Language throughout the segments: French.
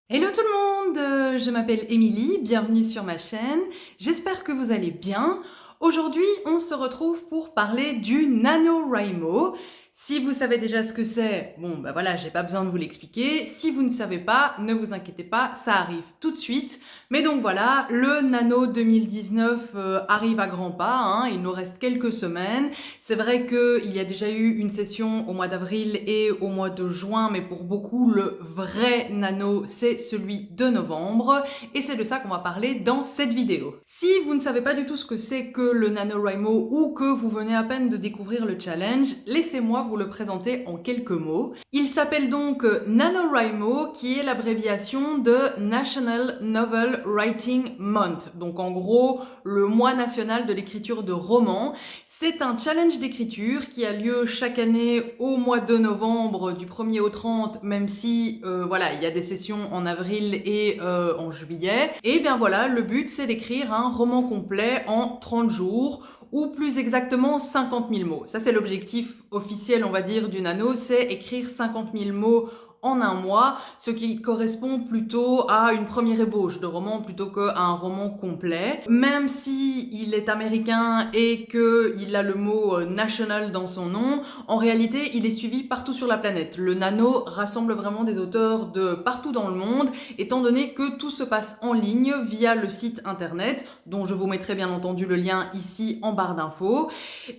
Hello tout le monde, je m'appelle Émilie, bienvenue sur ma chaîne, j'espère que vous allez bien. Aujourd'hui, on se retrouve pour parler du NaNoWriMo. Si vous savez déjà ce que c'est, bon bah voilà, j'ai pas besoin de vous l'expliquer. Si vous ne savez pas, ne vous inquiétez pas, ça arrive tout de suite. Mais donc voilà, le Nano 2019 arrive à grands pas, hein, il nous reste quelques semaines. C'est vrai qu'il y a déjà eu une session au mois d'avril et au mois de juin, mais pour beaucoup, le vrai Nano, c'est celui de novembre. Et c'est de ça qu'on va parler dans cette vidéo. Si vous ne savez pas du tout ce que c'est que le NaNoWriMo ou que vous venez à peine de découvrir le challenge, laissez-moi vous le présenter en quelques mots. Il s'appelle donc NaNoWriMo, qui est l'abréviation de National Novel Writing Month. Donc en gros, le mois national de l'écriture de romans. C'est un challenge d'écriture qui a lieu chaque année au mois de novembre, du 1er au 30, même si voilà, il y a des sessions en avril et en juillet. Et bien voilà, le but c'est d'écrire un roman complet en 30 jours, ou plus exactement 50 000 mots. Ça c'est l'objectif officiel, on va dire, du Nano, c'est écrire 50 000 mots en un mois, ce qui correspond plutôt à une première ébauche de roman plutôt qu'à un roman complet. Même si il est américain et qu'il a le mot national dans son nom, en réalité, il est suivi partout sur la planète. Le Nano rassemble vraiment des auteurs de partout dans le monde, étant donné que tout se passe en ligne via le site internet, dont je vous mettrai bien entendu le lien ici en barre d'infos.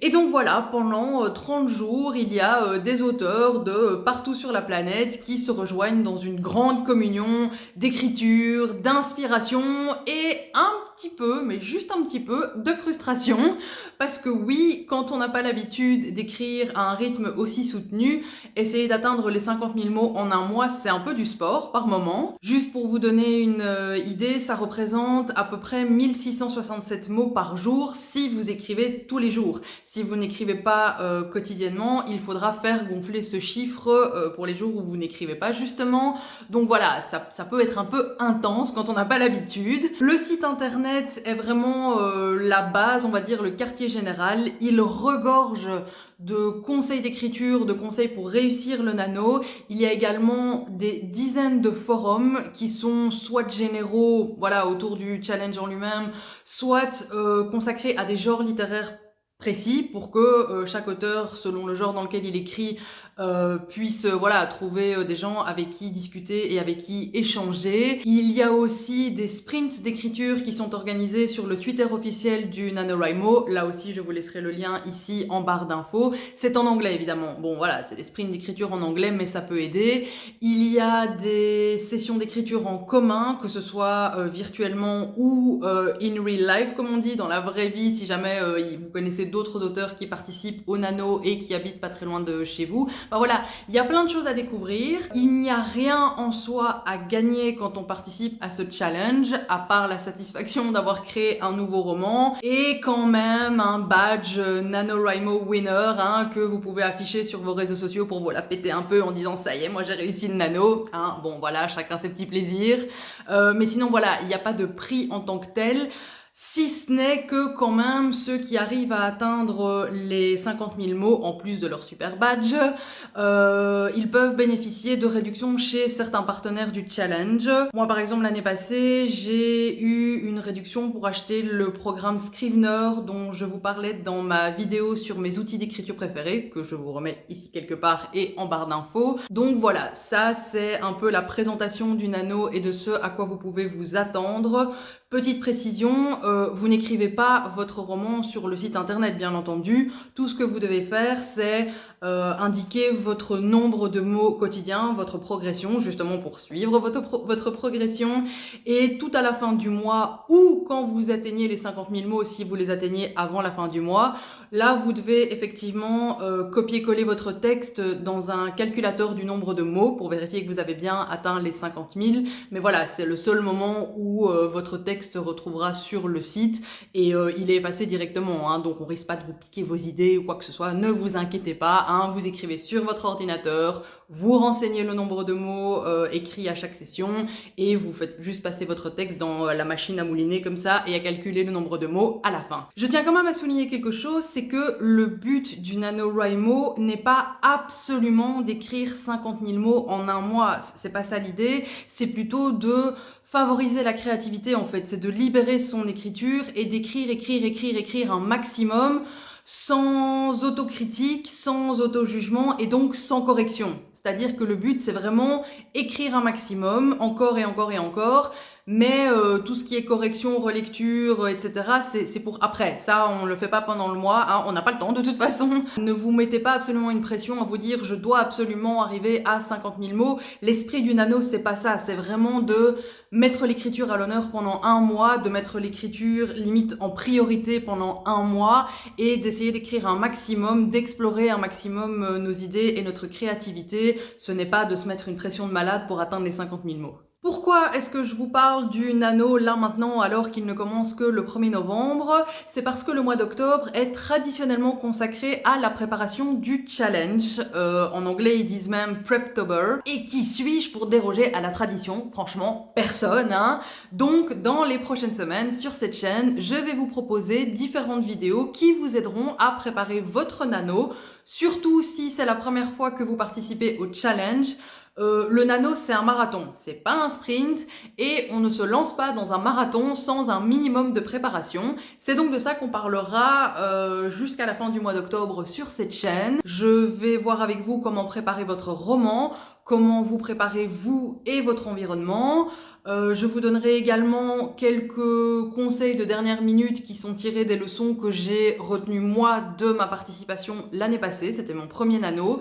Et donc voilà, pendant 30 jours, il y a des auteurs de partout sur la planète qui se rejoignent dans une grande communion d'écriture, d'inspiration et un petit peu, mais juste un petit peu, de frustration. Parce que oui, quand on n'a pas l'habitude d'écrire à un rythme aussi soutenu, essayer d'atteindre les 50 000 mots en un mois, c'est un peu du sport par moment. Juste pour vous donner une idée, ça représente à peu près 1667 mots par jour si vous écrivez tous les jours. Si vous n'écrivez pas quotidiennement, il faudra faire gonfler ce chiffre pour les jours où vous n'écrivez pas justement. Donc voilà, ça peut être un peu intense quand on n'a pas l'habitude. Le site internet est vraiment la base, on va dire le quartier général. Il regorge de conseils d'écriture, de conseils pour réussir le Nano. Il y a également des dizaines de forums qui sont soit généraux, voilà, autour du challenge en lui-même, soit consacrés à des genres littéraires précis pour que chaque auteur, selon le genre dans lequel il écrit, puisse voilà, trouver des gens avec qui discuter et avec qui échanger. Il y a aussi des sprints d'écriture qui sont organisés sur le Twitter officiel du NaNoWriMo. Là aussi, je vous laisserai le lien ici en barre d'infos. C'est en anglais, évidemment. Bon, voilà, c'est des sprints d'écriture en anglais, mais ça peut aider. Il y a des sessions d'écriture en commun, que ce soit virtuellement ou in real life, comme on dit, dans la vraie vie, si jamais vous connaissez d'autres auteurs qui participent au Nano et qui habitent pas très loin de chez vous. Enfin, voilà, il y a plein de choses à découvrir. Il n'y a rien en soi à gagner quand on participe à ce challenge, à part la satisfaction d'avoir créé un nouveau roman et quand même un badge NaNoWriMo winner hein, que vous pouvez afficher sur vos réseaux sociaux pour vous la péter un peu en disant ça y est, moi j'ai réussi le Nano. Hein. Bon voilà, chacun ses petits plaisirs. Mais sinon voilà, il n'y a pas de prix en tant que tel. Si ce n'est que quand même ceux qui arrivent à atteindre les 50 000 mots en plus de leur super badge, ils peuvent bénéficier de réductions chez certains partenaires du challenge. Moi par exemple l'année passée, j'ai eu une réduction pour acheter le programme Scrivener dont je vous parlais dans ma vidéo sur mes outils d'écriture préférés, que je vous remets ici quelque part et en barre d'infos. Donc voilà, ça c'est un peu la présentation du Nano et de ce à quoi vous pouvez vous attendre. Petite précision, vous n'écrivez pas votre roman sur le site internet, bien entendu. Tout ce que vous devez faire, c'est indiquer votre nombre de mots quotidiens, votre progression, justement pour suivre votre progression. Et tout à la fin du mois, ou quand vous atteignez les 50 000 mots, si vous les atteignez avant la fin du mois, là, vous devez effectivement copier-coller votre texte dans un calculateur du nombre de mots pour vérifier que vous avez bien atteint les 50 000. Mais voilà, c'est le seul moment où votre texte texte se retrouvera sur le site et il est effacé directement, hein, donc on risque pas de vous piquer vos idées ou quoi que ce soit. Ne vous inquiétez pas, hein, vous écrivez sur votre ordinateur, vous renseignez le nombre de mots écrits à chaque session et vous faites juste passer votre texte dans la machine à mouliner comme ça et à calculer le nombre de mots à la fin. Je tiens quand même à souligner quelque chose, c'est que le but du NaNoWriMo n'est pas absolument d'écrire 50 000 mots en un mois. C'est pas ça l'idée, c'est plutôt de favoriser la créativité en fait, c'est de libérer son écriture et d'écrire un maximum sans autocritique, sans auto-jugement et donc sans correction. C'est-à-dire que le but, c'est vraiment écrire un maximum, encore et encore et encore, mais tout ce qui est correction, relecture, etc., c'est pour après. Ça, on le fait pas pendant le mois, hein, on n'a pas le temps de toute façon. Ne vous mettez pas absolument une pression à vous dire « je dois absolument arriver à 50 000 mots ». L'esprit du nano, c'est pas ça, c'est vraiment de mettre l'écriture à l'honneur pendant un mois, de mettre l'écriture limite en priorité pendant un mois et d'essayer d'écrire un maximum, d'explorer un maximum nos idées et notre créativité. Ce n'est pas de se mettre une pression de malade pour atteindre les 50 000 mots. Pourquoi est-ce que je vous parle du nano là maintenant alors qu'il ne commence que le 1er novembre? C'est parce que le mois d'octobre est traditionnellement consacré à la préparation du challenge. En anglais ils disent même Preptober. Et qui suis-je pour déroger à la tradition? Franchement, personne, hein. Donc dans les prochaines semaines sur cette chaîne, je vais vous proposer différentes vidéos qui vous aideront à préparer votre nano, surtout si c'est la première fois que vous participez au challenge. Le nano, c'est un marathon, c'est pas un sprint et on ne se lance pas dans un marathon sans un minimum de préparation. C'est donc de ça qu'on parlera jusqu'à la fin du mois d'octobre sur cette chaîne. Je vais voir avec vous comment préparer votre roman, comment vous préparez vous et votre environnement. Je vous donnerai également quelques conseils de dernière minute qui sont tirés des leçons que j'ai retenues moi de ma participation l'année passée. C'était mon premier nano.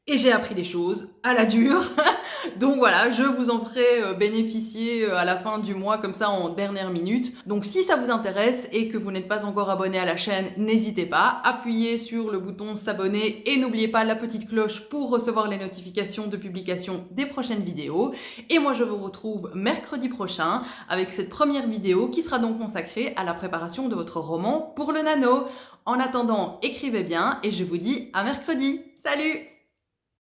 Et j'ai appris des choses à la dure. Donc voilà, je vous en ferai bénéficier à la fin du mois, comme ça en dernière minute. Donc si ça vous intéresse et que vous n'êtes pas encore abonné à la chaîne, n'hésitez pas, appuyez sur le bouton s'abonner et n'oubliez pas la petite cloche pour recevoir les notifications de publication des prochaines vidéos. Et moi je vous retrouve mercredi prochain avec cette première vidéo qui sera donc consacrée à la préparation de votre roman pour le nano. En attendant, écrivez bien et je vous dis à mercredi. Salut!